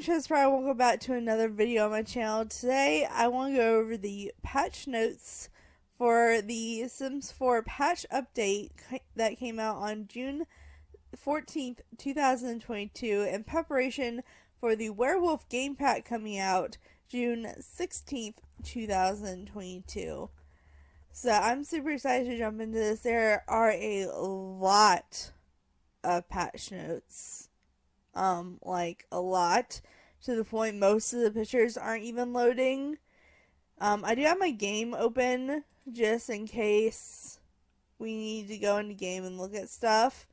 ChezPride. Welcome back to another video on my channel. Today, I want to go over the patch notes for the Sims 4 patch update that came out on June 14th, 2022, in preparation for the Werewolf game pack coming out June 16th, 2022. So, I'm super excited to jump into this. There are a lot of patch notes. Like a lot, to the point most of the pictures aren't even loading. I do have my game open just in case we need to go into game and look at stuff.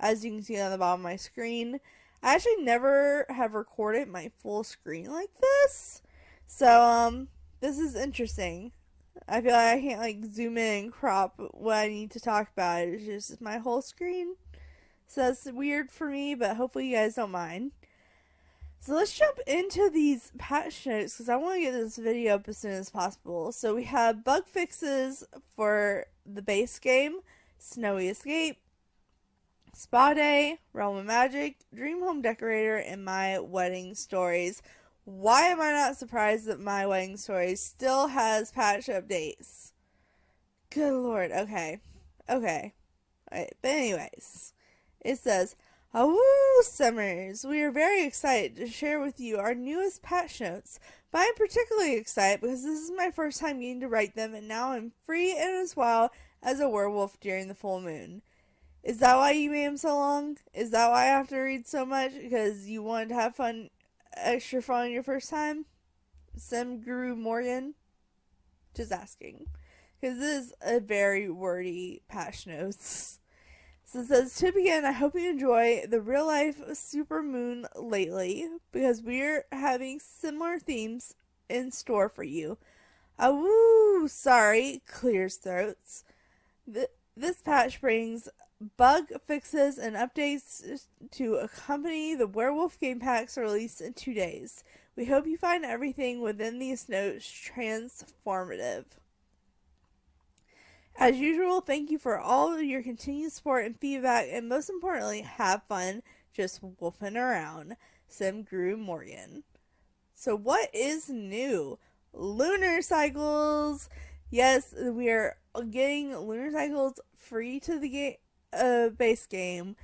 As you can see on the bottom of my screen, I actually never have recorded my full screen like this, so this is interesting. I feel like I can't zoom in and crop what I need to talk about. It's just my whole screen. So that's weird for me, but hopefully you guys don't mind. So let's jump into these patch notes because I want to get this video up as soon as possible. So we have bug fixes for the base game, Snowy Escape, Spa Day, Realm of Magic, Dream Home Decorator, and My Wedding Stories. Why am I not surprised that My Wedding Stories still has patch updates? Good lord, okay. Alright, but anyways. It says, "Awoo, Summers! We are very excited to share with you our newest patch notes, but I'm particularly excited because this is my first time getting to write them, and now I'm free and as wild as a werewolf during the full moon." Is that why you made them so long? Is that why I have to read so much? Because you wanted to have fun, extra fun on your first time? Sim Guru Morgan? Just asking. Because this is a very wordy patch notes. So it says, "To begin, I hope you enjoy the real life super moon lately, because we're having similar themes in store for you. Awoo, sorry, clears throats. This patch brings bug fixes and updates to accompany the Werewolf game packs released in 2 days. We hope you find everything within these notes transformative. As usual, thank you for all of your continued support and feedback, and most importantly, have fun just wolfing around. Sim Guru Morgan." So what is new? Lunar Cycles! Yes, we are getting Lunar Cycles free to the base game,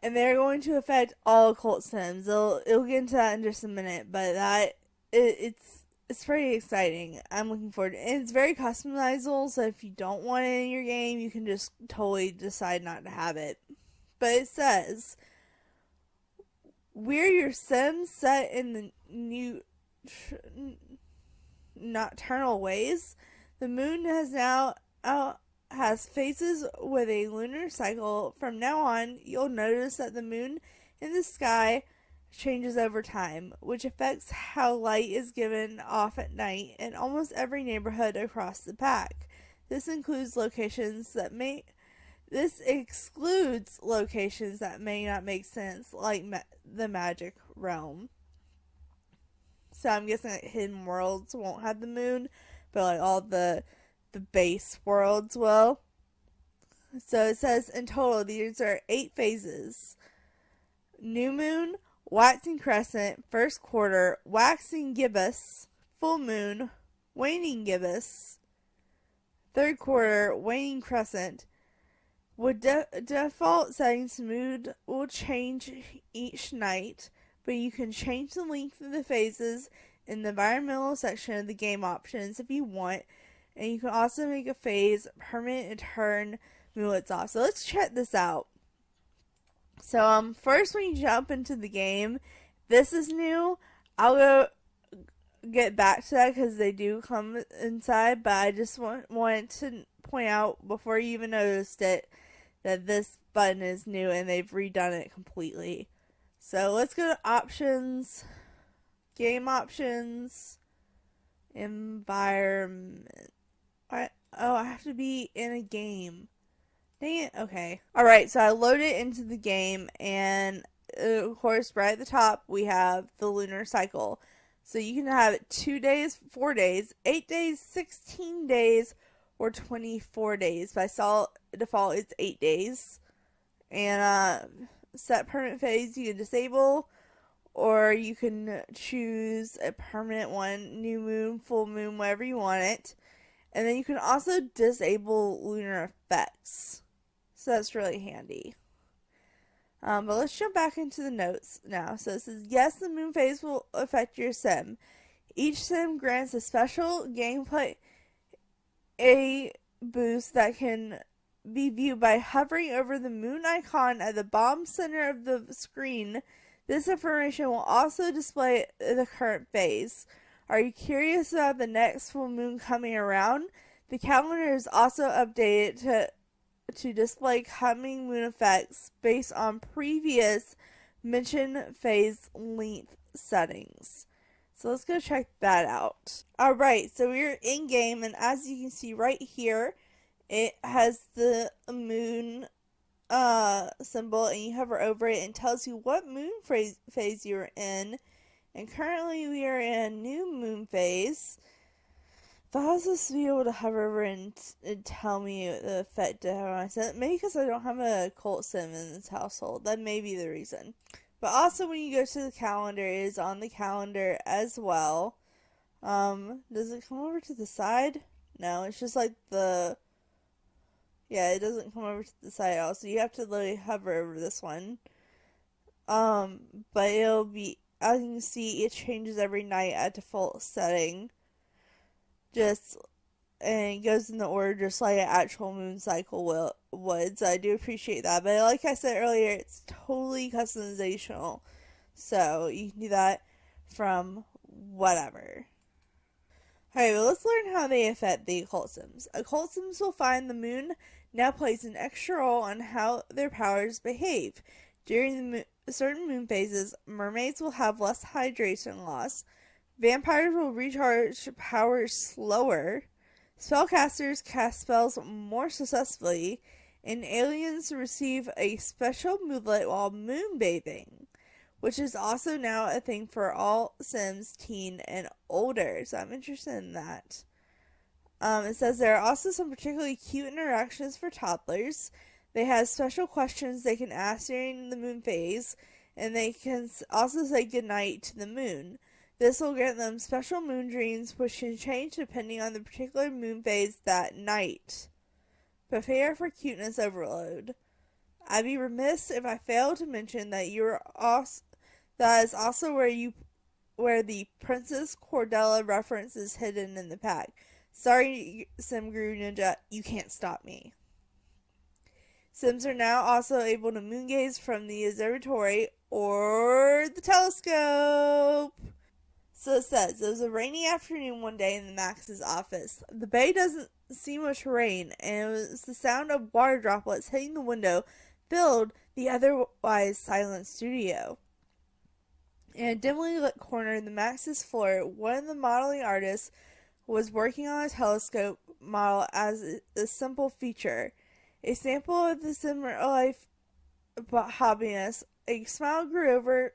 and they're going to affect all Occult Sims. It'll get into that in just a minute, but it's pretty exciting. I'm looking forward to it. And it's very customizable, so if you don't want it in your game, you can just totally decide not to have it. But it says, "We're your Sims set in the new nocturnal ways. The moon has phases with a lunar cycle. From now on, you'll notice that the moon in the sky changes over time, which affects how light is given off at night in almost every neighborhood across the pack. This excludes locations that may not make sense, like the Magic Realm." So I'm guessing that Hidden Worlds won't have the moon, but like all the base worlds will. So it says in total these are 8 phases: new moon, waxing crescent, first quarter, waxing gibbous, full moon, waning gibbous, third quarter, waning crescent. With default settings, mood will change each night, but you can change the length of the phases in the environmental section of the game options if you want, and you can also make a phase permanent and turn moodlets off. So let's check this out. So first, when you jump into the game, this is new. I'll go get back to that because they do come inside, but I just wanted to point out before you even noticed it that this button is new and they've redone it completely. So let's go to options, game options, environment. I have to be in a game. Dang it. Okay. Alright, so I loaded it into the game, and of course, right at the top, we have the lunar cycle. So you can have it 2 days, 4 days, 8 days, 16 days, or 24 days. By default, it's 8 days. And set permanent phase you can disable, or you can choose a permanent one, new moon, full moon, whatever you want it. And then you can also disable lunar effects. So that's really handy. But let's jump back into the notes now. So it says, yes, the moon phase will affect your sim. Each sim grants a special gameplay boost that can be viewed by hovering over the moon icon at the bottom center of the screen. This information will also display the current phase. Are you curious about the next full moon coming around? The calendar is also updated to display coming moon effects based on previous mentioned phase length settings. So let's go check that out. Alright, so we're in game, and as you can see right here, it has the moon symbol, and you hover over it and tells you what moon phase you're in. And currently we are in new moon phase. If I was supposed to be able to hover over and tell me the effect to have on my sim, maybe because I don't have a occult sim in this household. That may be the reason. But also when you go to the calendar, it is on the calendar as well. Does it come over to the side? No, it's just like the... Yeah, it doesn't come over to the side at all. So you have to literally hover over this one. But it'll be... As you can see, it changes every night at default setting. And it goes in the order just like an actual moon cycle would. So I do appreciate that. But like I said earlier, it's totally customizational. So you can do that from whatever. Alright, well, let's learn how they affect the occult sims. Occult sims will find the moon now plays an extra role on how their powers behave. During the certain moon phases, mermaids will have less hydration loss. Vampires will recharge powers slower. Spellcasters cast spells more successfully. And aliens receive a special moodlet while moonbathing, which is also now a thing for all Sims teen and older. So I'm interested in that. It says there are also some particularly cute interactions for toddlers. They have special questions they can ask during the moon phase, and they can also say goodnight to the moon. This will grant them special moon dreams, which can change depending on the particular moon phase that night. Prepare for cuteness overload. I'd be remiss if I failed to mention that that is also where the Princess Cordella reference is hidden in the pack. Sorry, SimGuru Ninja, you can't stop me. Sims are now also able to moongaze from the observatory or the telescope. So it says, it was a rainy afternoon one day in the Max's office. The bay doesn't see much rain, and it was the sound of water droplets hitting the window filled the otherwise silent studio. In a dimly lit corner in the Max's floor, one of the modeling artists was working on a telescope model as a simple feature. A sample of the sim life hobbyist, a smile grew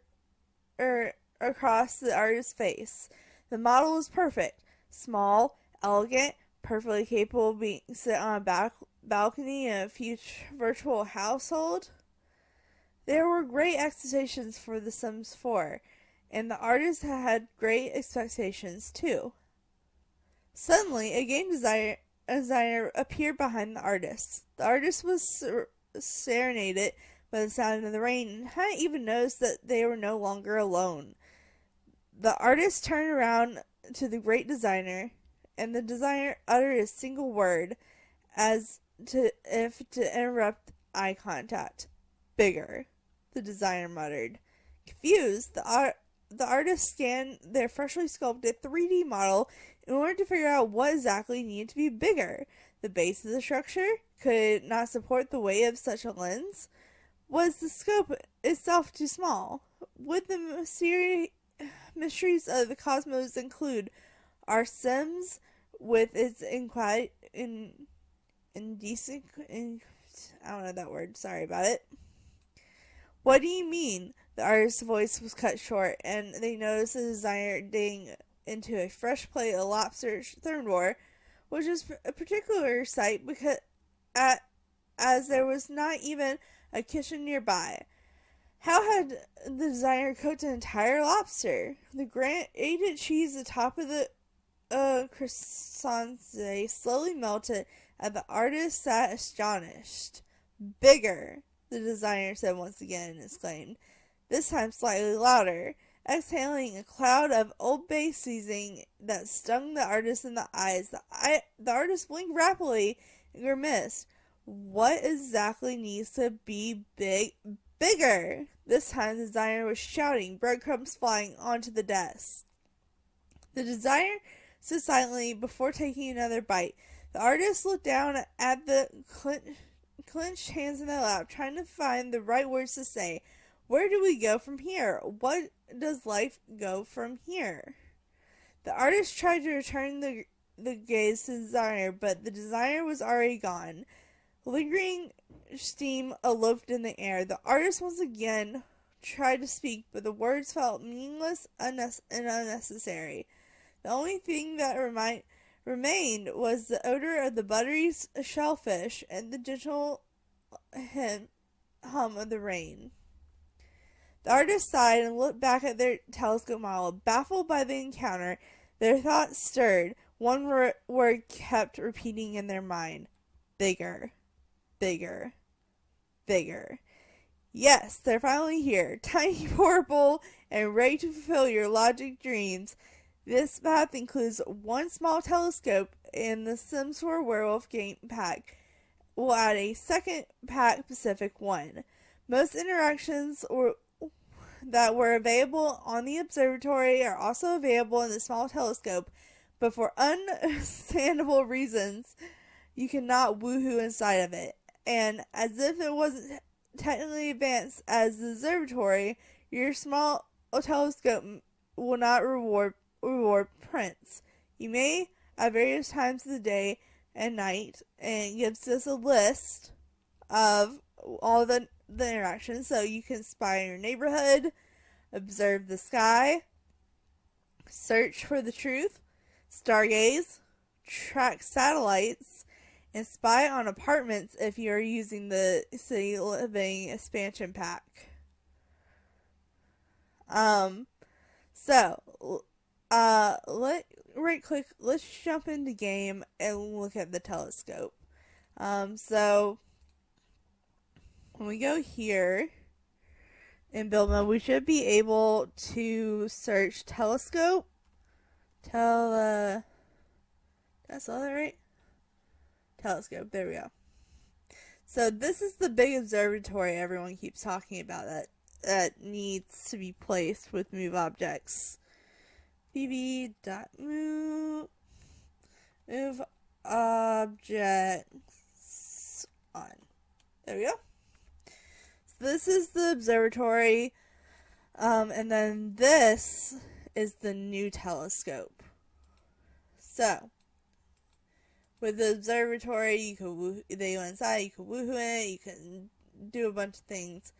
across the artist's face. The model was perfect. Small, elegant, perfectly capable of being sit on a balcony in a future virtual household. There were great expectations for The Sims 4, and the artist had great expectations too. Suddenly, a game designer appeared behind the artist. The artist was serenaded by the sound of the rain and hadn't even noticed that they were no longer alone. The artist turned around to the great designer, and the designer uttered a single word if to interrupt eye contact. Bigger, the designer muttered. Confused, the artist scanned their freshly sculpted 3D model in order to figure out what exactly needed to be bigger. The base of the structure? Could it not support the weight of such a lens? Was the scope itself too small? Would the mysteries of the cosmos include our Sims with its indecent... I don't know that word, sorry about it. What do you mean? The artist's voice was cut short, and they noticed the designer digging into a fresh plate of lobster thermidor, which was a particular sight because as there was not even a kitchen nearby. How had the designer cooked an entire lobster? The grated cheese atop of the croissant slowly melted, and the artist sat astonished. Bigger, the designer said once again and exclaimed, this time slightly louder, exhaling a cloud of Old Bay seasoning that stung the artist in the eyes. The artist blinked rapidly and grimaced. What exactly needs to be bigger? This time the designer was shouting, breadcrumbs flying onto the desk. The designer stood silently before taking another bite. The artist looked down at the clenched hands in their lap, trying to find the right words to say. Where do we go from here? What does life go from here? The artist tried to return the gaze to the designer, but the designer was already gone. Lingering steam eloped in the air. The artist once again tried to speak, but the words felt meaningless and unnecessary. The only thing that remained was the odor of the buttery shellfish and the gentle hum of the rain. The artist sighed and looked back at their telescope model. Baffled by the encounter, their thoughts stirred. One word kept repeating in their mind. Bigger. Bigger. Bigger. Yes, they're finally here. Tiny, portable, and ready to fulfill your logic dreams. This path includes one small telescope, and the Sims 4 Werewolf game pack will add a second pack Pacific one. Most interactions that were available on the observatory are also available in the small telescope, but for understandable reasons, you cannot woohoo inside of it. And as if it wasn't technically advanced as the observatory, your small telescope will not reward prints. You may at various times of the day and night, and it gives us a list of all the interactions, so you can spy on your neighborhood, observe the sky, search for the truth, stargaze, track satellites, and spy on apartments if you are using the City Living expansion pack. Right click, let's jump into game and look at the telescope. So when we go here in build mode, we should be able to search telescope. Did I spell that right? Telescope, there we go. So this is the big observatory everyone keeps talking about that needs to be placed with move objects. bb.move objects on. There we go. So this is the observatory, and then this is the new telescope. So with the observatory, you can they go inside, you can woohoo it, you can do a bunch of things.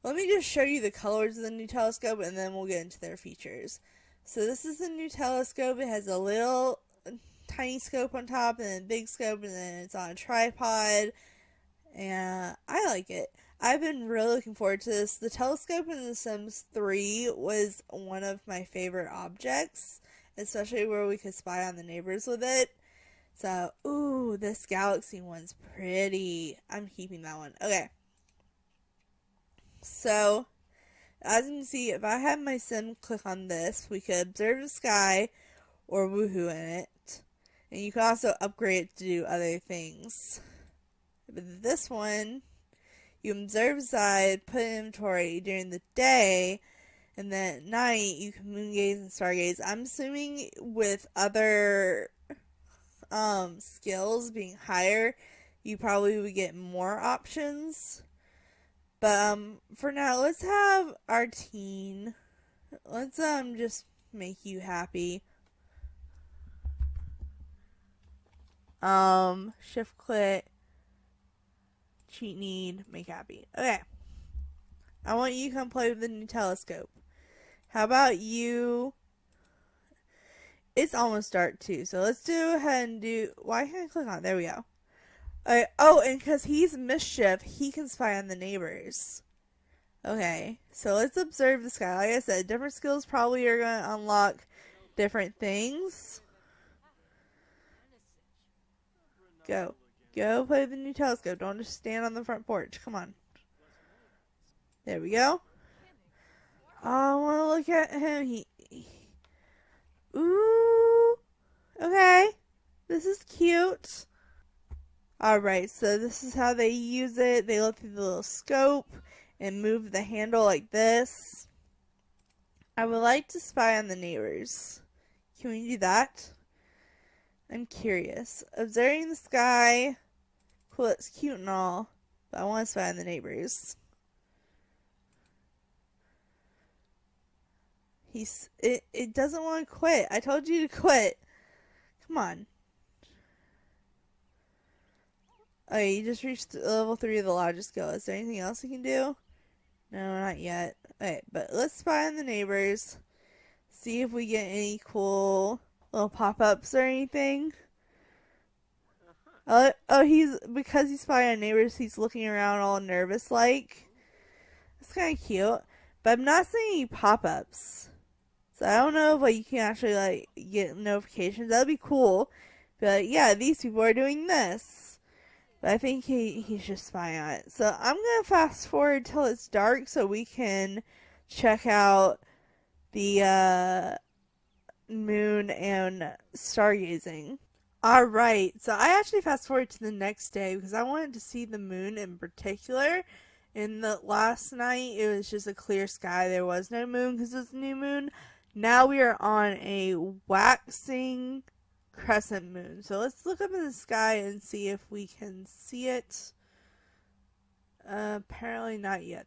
Let me just show you the colors of the new telescope, and then we'll get into their features. So this is the new telescope. It has a little tiny scope on top, and a big scope, and then it's on a tripod. And I like it. I've been really looking forward to this. The telescope in The Sims 3 was one of my favorite objects, especially where we could spy on the neighbors with it. So, ooh, this galaxy one's pretty. I'm keeping that one. Okay. So, as you can see, if I have my sim click on this, we could observe the sky or woohoo in it. And you can also upgrade it to do other things. But this one, you observe the side, put inventory during the day, and then at night you can moongaze and stargaze. I'm assuming with other skills being higher, you probably would get more options. But for now, let's have our teen. Let's just make you happy. Shift click, cheat need, make happy. Okay. I want you to come play with the new telescope. How about you? It's almost dark too, so let's go ahead and do. Why can't I click on it? There we go. Oh, and because he's mischief, he can spy on the neighbors. Okay, so let's observe the sky. Like I said, different skills probably are going to unlock different things. Go. Go play with the new telescope. Don't just stand on the front porch. Come on. There we go. Oh, I want to look at him. Ooh. Okay. This is cute. Alright, so this is how they use it. They look through the little scope and move the handle like this. I would like to spy on the neighbors. Can we do that? I'm curious. Observing the sky. Cool, it's cute and all, but I want to spy on the neighbors. It doesn't want to quit. I told you to quit. Come on. Okay, you just reached level 3 of the largest skill. Is there anything else you can do? No, not yet. Okay, but let's spy on the neighbors. See if we get any cool little pop-ups or anything. Oh, because he's spying on neighbors, he's looking around all nervous like. It's kind of cute. But I'm not seeing any pop-ups. So I don't know if you can actually get notifications. That'd be cool. Be like, yeah, these people are doing this. But I think he's just spying on it. So I'm going to fast forward till it's dark so we can check out the moon and stargazing. Alright, so I actually fast forward to the next day because I wanted to see the moon in particular. In the last night, it was just a clear sky. There was no moon because it's a new moon. Now we are on a waxing crescent moon. So let's look up in the sky and see if we can see it. Apparently not yet.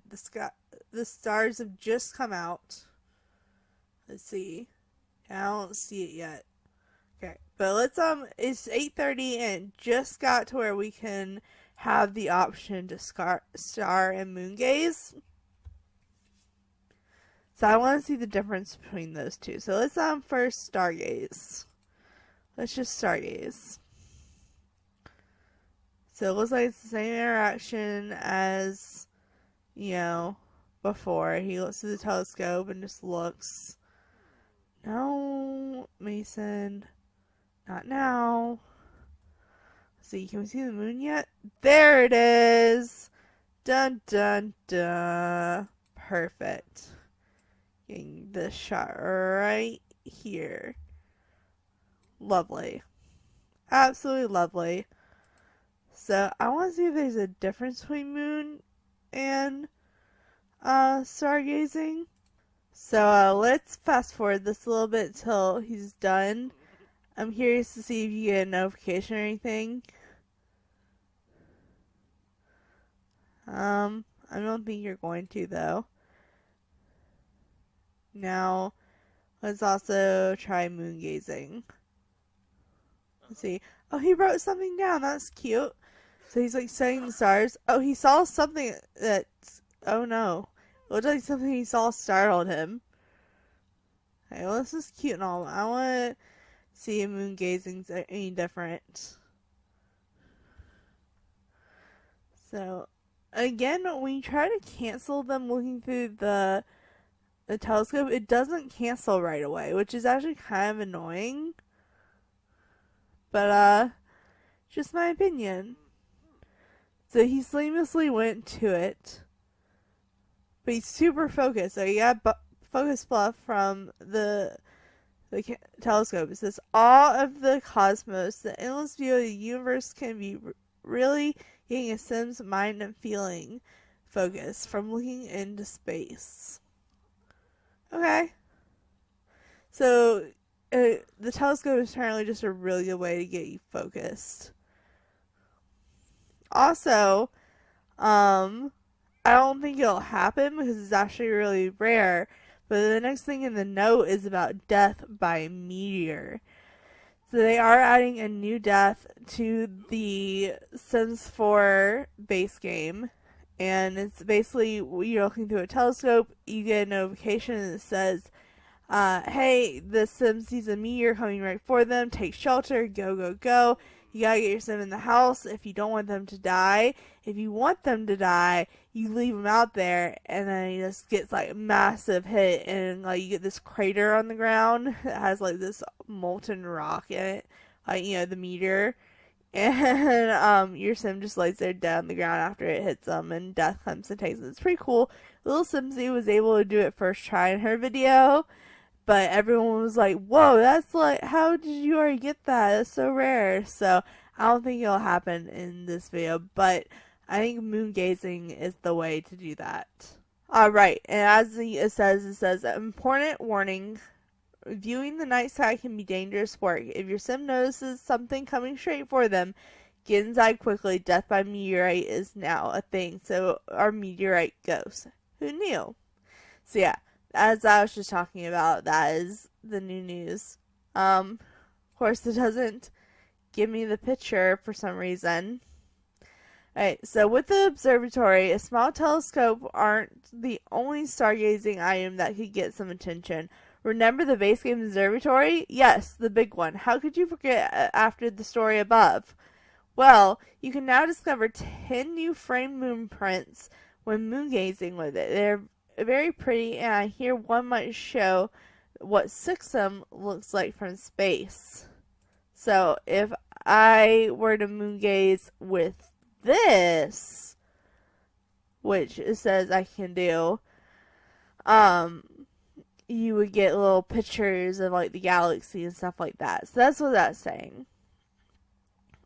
The stars have just come out. Let's see. I don't see it yet. Okay, but let's it's 8:30 and it just got to where we can have the option to star and moon gaze. So I want to see the difference between those two. So let's first stargaze. Let's just stargaze. So it looks like it's the same interaction as, before. He looks through the telescope and just looks. No, Mason. Not now. Let's see, can we see the moon yet? There it is! Dun dun dun. Perfect. Getting this shot right here. Lovely. Absolutely lovely. So, I want to see if there's a difference between moon and stargazing. So, let's fast forward this a little bit till he's done. I'm curious to see if you get a notification or anything. I don't think you're going to, though. Now, let's also try moon gazing. Let's see. Oh, he wrote something down. That's cute. So he's studying the stars. Oh, he saw something that's. Oh no. It looked like something he saw startled him. Okay, well, this is cute and all. I want to see if moon gazing's any different. So, again, when you try to cancel them looking through the telescope, it doesn't cancel right away, which is actually kind of annoying. But, just my opinion. So he seamlessly went to it. But he's super focused. So he got focus buff from the telescope. It says, all of the cosmos, the endless view of the universe can be really getting a Sim's mind and feeling focus from looking into space. Okay. So, the telescope is apparently just a really good way to get you focused. Also, I don't think it'll happen because it's actually really rare. But the next thing in the note is about death by meteor. So they are adding a new death to the Sims 4 base game. And it's basically, you're looking through a telescope, you get a notification and it says, hey, the Sim sees a meteor coming right for them, take shelter, go, go, go. You gotta get your sim in the house if you don't want them to die. If you want them to die, you leave him out there, and then he just gets like a massive hit, and like you get this crater on the ground that has like this molten rock in it, like, you know, the meteor. And your sim just lays there dead on the ground after it hits them, and death comes and takes it. It's pretty cool. Little Simsy was able to do it first try in her video, but everyone was like, whoa, that's like, how did you already get that? That's so rare. So I don't think it'll happen in this video, but I think moon gazing is the way to do that. Alright, and as it says, important warning, viewing the night sky can be dangerous work. If your sim notices something coming straight for them, get inside quickly. Death by meteorite is now a thing, so our Meteorite Ghost. Who knew? So yeah. As I was just talking about, that is the new news. Of course, it doesn't give me the picture for some reason. Alright, so with the observatory, a small telescope aren't the only stargazing item that could get some attention. Remember the base game observatory? Yes, the big one. How could you forget after the story above? Well, you can now discover 10 new framed moon prints when moon gazing with it. They're very pretty, and I hear one might show what Sixum looks like from space. So if I were to moon gaze with this, which it says I can do, you would get little pictures of like the galaxy and stuff like that. So that's what that's saying.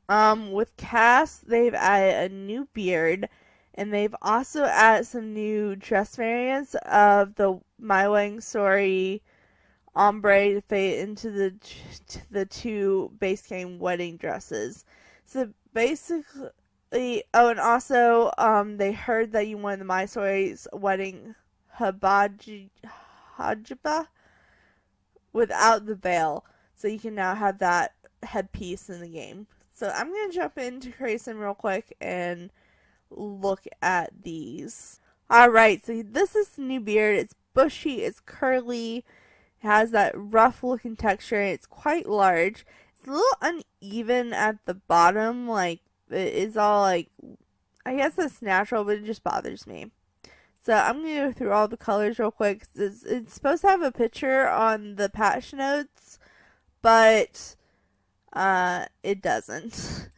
With Cass, they've added a new beard. And they've also added some new dress variants of the My Wedding Story ombre to fit into the two base game wedding dresses. So basically, oh, and also they heard that you wanted the My Story's wedding hajaba without the veil, so you can now have that headpiece in the game. So I'm gonna jump into Grayson real quick and look at these. Alright, so this is the new beard. It's bushy, it's curly, it has that rough looking texture, and it's quite large. It's a little uneven at the bottom, like it is all like, I guess that's natural, but it just bothers me. So I'm going to go through all the colors real quick. It's supposed to have a picture on the patch notes, but it doesn't.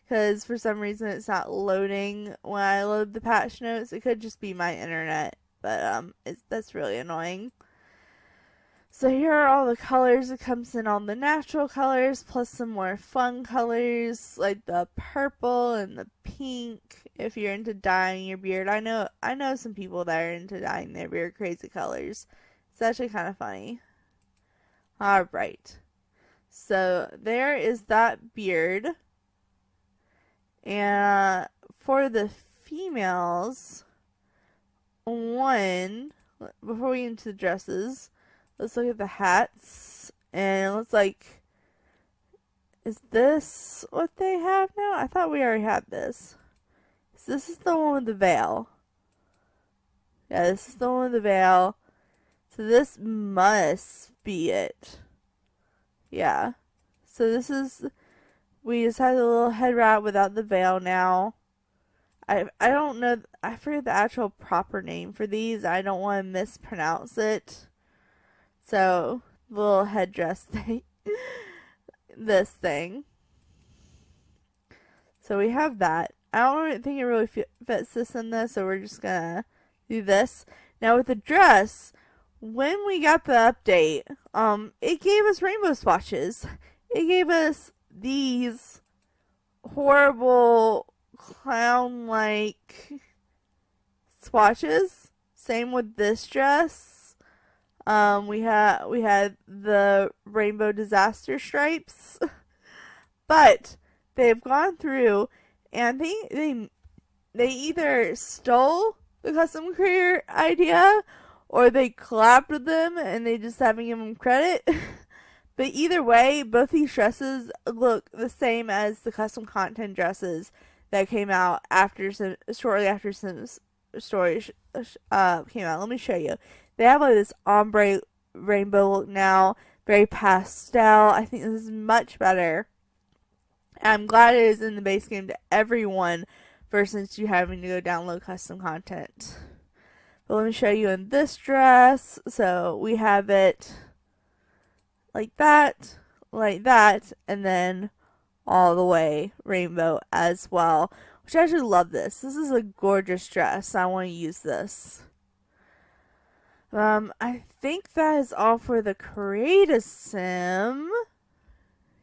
Because for some reason it's not loading when I load the patch notes. It could just be my internet, but that's really annoying. So here are all the colors. It comes in all the natural colors, plus some more fun colors, like the purple and the pink, if you're into dyeing your beard. I know some people that are into dyeing their beard crazy colors. It's actually kind of funny. Alright. So there is that beard. And for the females, before we get into the dresses, let's look at the hats. And it looks like, is this what they have now? I thought we already had this. So this is the one with the veil. Yeah, this is the one with the veil. So this must be it. Yeah. So this is, we just have the little head wrap without the veil now. I don't know, I forget the actual proper name for these. I don't want to mispronounce it. So, the little headdress thing. This thing. So we have that. I don't think it really fits this in this, so we're just gonna do this. Now with the dress, when we got the update, it gave us rainbow swatches. It gave us these horrible clown-like swatches. Same with this dress. We had the rainbow disaster stripes, but they've gone through and they either stole the custom creator idea or they collabed with them and they just haven't given them credit. But either way, both these dresses look the same as the custom content dresses that came out shortly after Sims Story came out. Let me show you. They have like this ombre rainbow look now, very pastel. I think this is much better. I'm glad it is in the base game to everyone versus you having to go download custom content. But let me show you in this dress. So we have it like that, and then all the way rainbow as well. Which I actually love this. This is a gorgeous dress. I want to use this. I think that is all for the create a sim.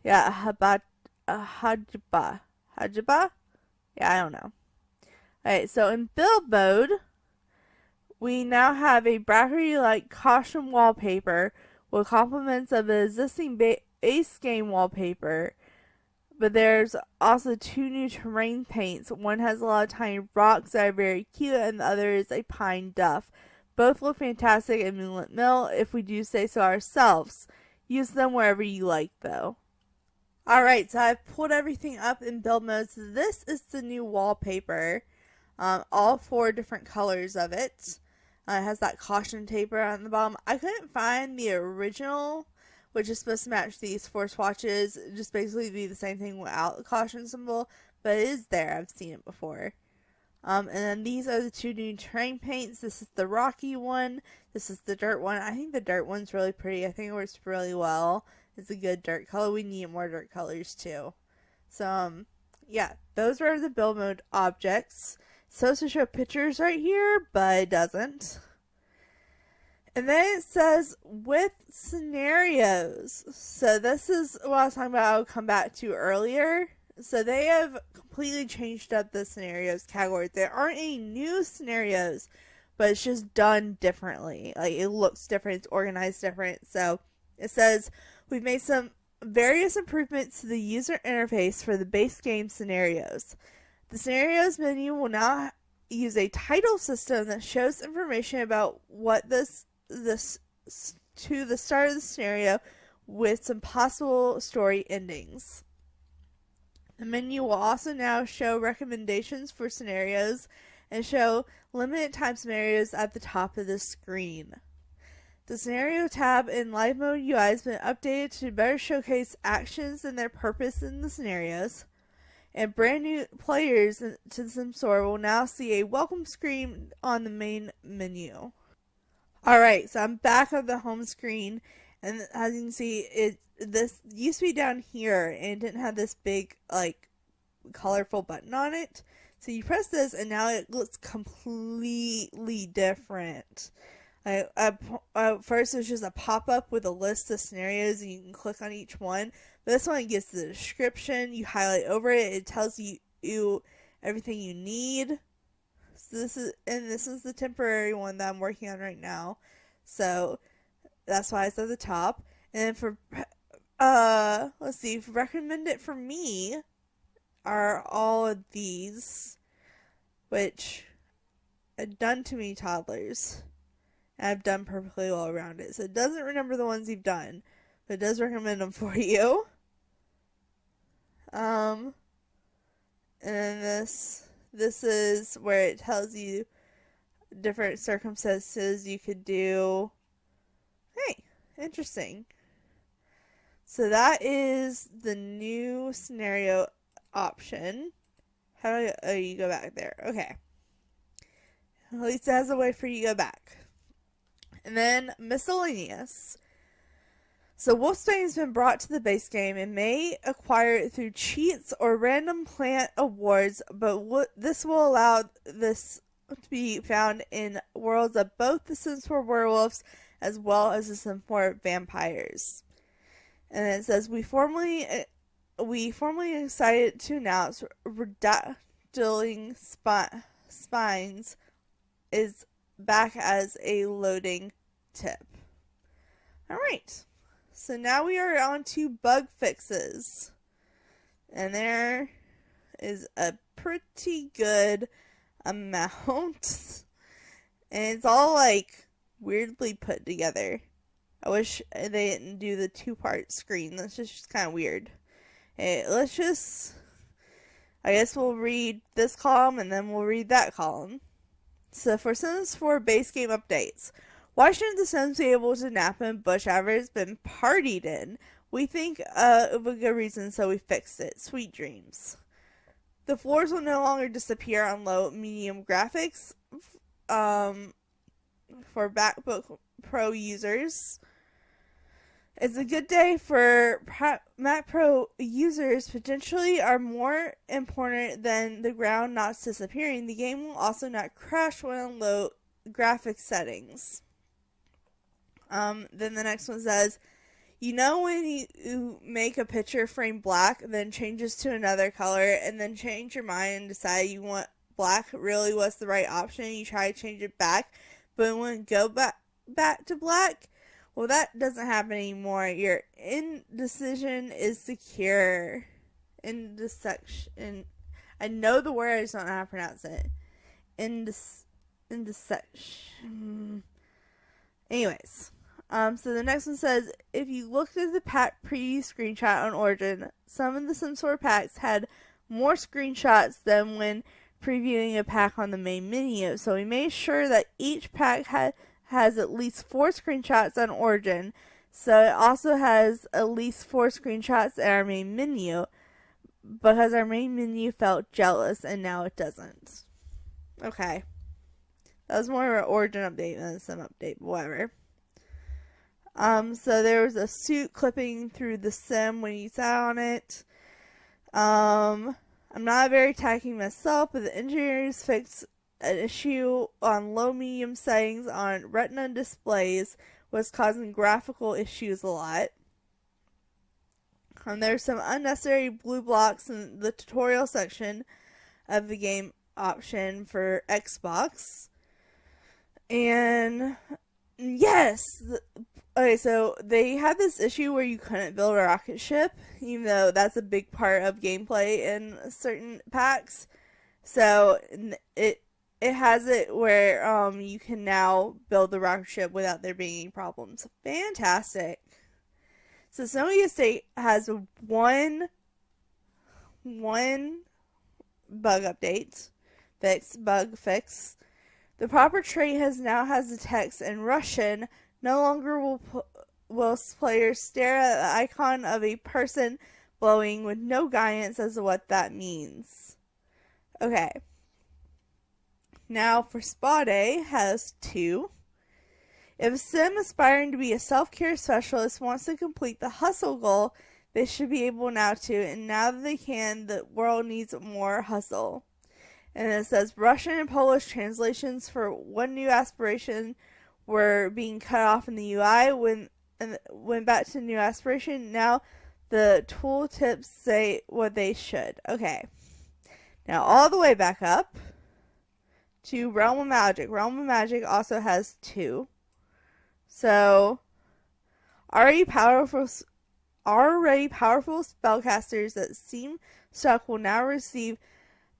Yeah, Hajba. Yeah, I don't know. Alright, so in build mode, we now have a Brackery-like caution wallpaper with complements of the existing base game wallpaper. But there's also 2 new terrain paints. One has a lot of tiny rocks that are very cute, and the other is a pine duff. Both look fantastic in Moonlit Mill, if we do say so ourselves. Use them wherever you like, though. Alright, so I've pulled everything up in build mode. So this is the new wallpaper. All 4 different colors of it. It has that caution taper on the bottom. I couldn't find the original, which is supposed to match these 4 swatches. Just basically be the same thing without the caution symbol. But it is there. I've seen it before. And then these are the 2 new terrain paints. This is the rocky one. This is the dirt one. I think the dirt one's really pretty. I think it works really well. It's a good dirt color. We need more dirt colors too. So, yeah. Those were the build mode objects. It's supposed to show pictures right here, but it doesn't. And then it says with scenarios. So this is what I was talking about. I'll come back to earlier. So they have completely changed up the scenarios category. There aren't any new scenarios, but it's just done differently. Like, it looks different, it's organized different. So it says we've made some various improvements to the user interface for the base game scenarios. The scenarios menu will now use a title system that shows information about what this to the start of the scenario with some possible story endings. The menu will also now show recommendations for scenarios and show limited time scenarios at the top of the screen. The scenario tab in live mode UI has been updated to better showcase actions and their purpose in the scenarios. And brand new players to the Sim Store will now see a welcome screen on the main menu. Alright, so I'm back on the home screen, and as you can see, this used to be down here, and it didn't have this big, like, colorful button on it. So you press this, and now it looks completely different. First, there's just a pop-up with a list of scenarios, and you can click on each one. But this one gives the description. You highlight over it. It tells you everything you need. So this is the temporary one that I'm working on right now. So that's why it's at the top. And for let's see, recommended for me are all of these, which I've done too many toddlers. I've done perfectly well around it. So it doesn't remember the ones you've done, but it does recommend them for you. And then this is where it tells you different circumstances you could do. Hey, interesting. So that is the new scenario option. How do you go back there? Okay. At least it has a way for you to go back. And then Miscellaneous. So Wolfsbane has been brought to the base game and may acquire it through cheats or random plant awards, but this will allow this to be found in worlds of both the Sims 4 werewolves as well as the Sims 4 vampires. And it says, we formally excited to announce Redactyling Spines is back as a loading tip. Alright. So now we are on to bug fixes. And there is a pretty good amount. And it's all like weirdly put together. I wish they didn't do the 2-part screen. That's just kind of weird. Hey, I guess we'll read this column and then we'll read that column. So for Sims 4 base game updates. Why shouldn't the Sims be able to nap in bush after it's been partied in? We think of a good reason, so we fixed it. Sweet dreams. The floors will no longer disappear on low medium graphics for MacBook Pro users. It's a good day for Mac Pro users. Potentially are more important than the ground not disappearing. The game will also not crash when on low graphics settings. Then the next one says, you know when you make a picture frame black, then changes to another color, and then change your mind and decide you want black really was the right option, and you try to change it back, but it wouldn't go back to black? Well, that doesn't happen anymore. Your indecision is secure. Indecision. I know the word, I just don't know how to pronounce it. Indecision. Anyways. So the next one says, if you looked at the pack preview screenshot on Origin, some of the Sims 4 packs had more screenshots than when previewing a pack on the main menu. So we made sure that each pack has at least 4 screenshots on Origin. So it also has at least 4 screenshots in our main menu, because our main menu felt jealous and now it doesn't. Okay. That was more of an Origin update than a Sim update, but whatever. So there was a suit clipping through the sim when you sat on it. I'm not very techy myself, but the engineers fixed an issue on low-medium settings on Retina displays was causing graphical issues a lot. There's some unnecessary blue blocks in the tutorial section of the game option for Xbox. And yes! Okay, so they had this issue where you couldn't build a rocket ship, even though that's a big part of gameplay in certain packs. So it has it where you can now build the rocket ship without there being any problems. Fantastic. So Snowy Estate has one bug update, bug fix. The proper tray now has the text in Russian. No longer will players stare at the icon of a person blowing with no guidance as to what that means. Okay. Now for Spa Day has 2. If a sim aspiring to be a self-care specialist wants to complete the hustle goal, they should be able now to, and now that they can, the world needs more hustle. And it says Russian and Polish translations for one new aspiration were being cut off in the UI went back to new aspiration. Now the tooltips say what they should. Okay. Now all the way back up to Realm of Magic. Realm of Magic also has 2. So already powerful spellcasters that seem stuck will now receive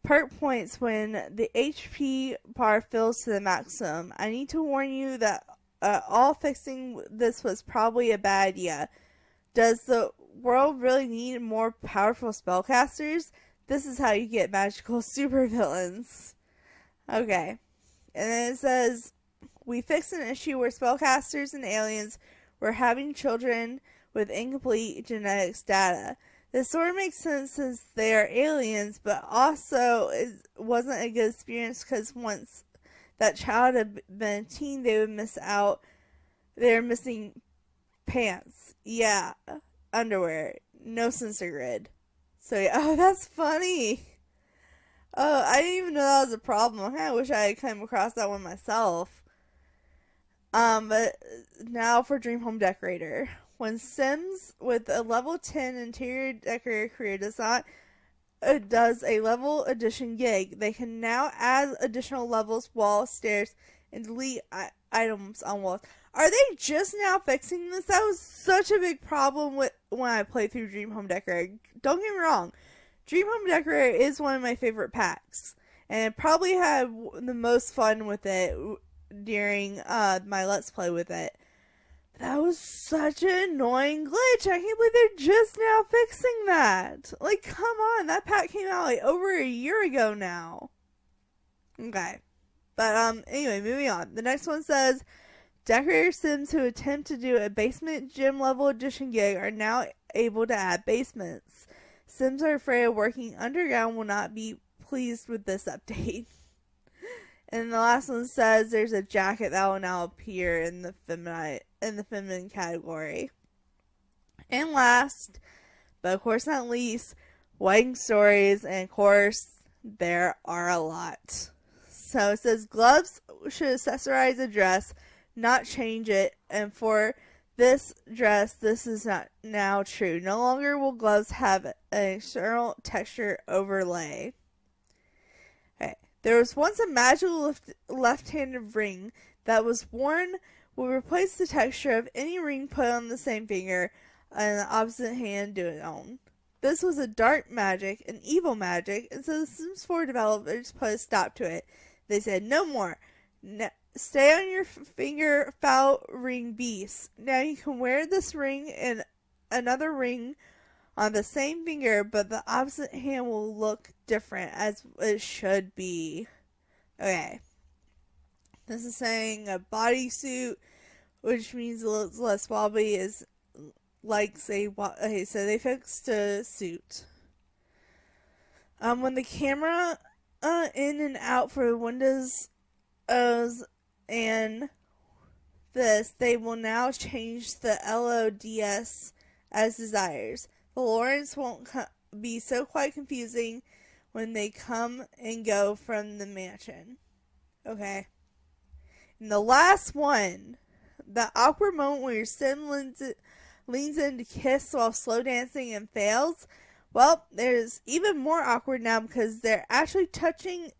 perk points when the HP bar fills to the maximum. I need to warn you that all fixing this was probably a bad idea. Does the world really need more powerful spellcasters? This is how you get magical supervillains. Okay. And then it says, we fixed an issue where spellcasters and aliens were having children with incomplete genetics data. This sort of makes sense since they are aliens, but also it wasn't a good experience because once that child had been a teen, they would miss out. They're missing pants. Yeah, underwear. No sensor grid. So, yeah. Oh, that's funny. Oh, I didn't even know that was a problem. I kind of wish I had come across that one myself. But now for Dream Home Decorator. When Sims with a level 10 interior decorator career does a level addition gig, they can now add additional levels, walls, stairs, and delete items on walls. Are they just now fixing this? That was such a big problem when I played through Dream Home Decorator. Don't get me wrong. Dream Home Decorator is one of my favorite packs. And I probably had the most fun with it during my Let's Play with it. That was such an annoying glitch. I can't believe they're just now fixing that. Like, come on. That pack came out like over a year ago now. Okay. But anyway, moving on. The next one says, Decorator Sims who attempt to do a basement gym level addition gig are now able to add basements. Sims are afraid of working underground will not be pleased with this update. And the last one says there's a jacket that will now appear in the feminine category. And last, but of course not least, wedding stories, and of course there are a lot. So it says gloves should accessorize a dress, not change it, and for this dress, this is not now true. No longer will gloves have an external texture overlay. Okay. There was once a magical left-handed ring that was worn will replace the texture of any ring put on the same finger and the opposite hand do it on. This was a dark magic, an evil magic, and so the Sims 4 developers put a stop to it. They said, no more. Stay on your finger, foul ring beast. Now you can wear this ring and another ring on the same finger, but the opposite hand will look different, as it should be. Okay. This is saying a bodysuit, which means it looks less wobbly, is like, say, okay, so they fixed a suit. When the camera in and out for the windows and this, they will now change the LODS as desires. The Lawrence won't be so quite confusing when they come and go from the mansion. Okay. And the last one, the awkward moment where your sim leans in to kiss while slow dancing and fails. Well, there's even more awkward now because they're actually touching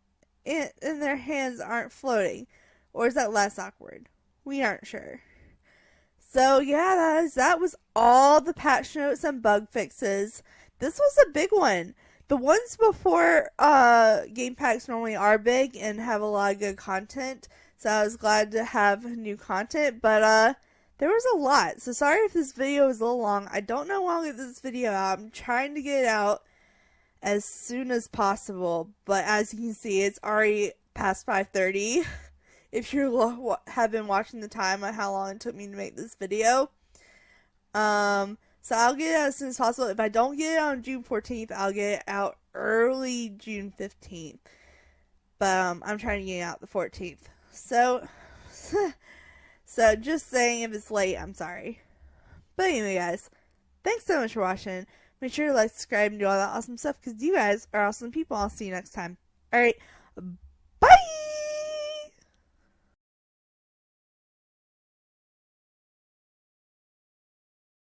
it and their hands aren't floating. Or is that less awkward? We aren't sure. So yeah, that was all the patch notes and bug fixes. This was a big one. The ones before game packs normally are big and have a lot of good content. So I was glad to have new content, but there was a lot. So sorry if this video is a little long. I don't know when I'll get this video out. I'm trying to get it out as soon as possible. But as you can see, it's already past 5:30. If you have been watching the time on how long it took me to make this video. So I'll get it out as soon as possible. If I don't get it on June 14th, I'll get it out early June 15th. But I'm trying to get it out the 14th. So just saying, if it's late, I'm sorry. But anyway, guys, thanks so much for watching. Make sure to like, subscribe, and do all that awesome stuff because you guys are awesome people. I'll see you next time. Alright,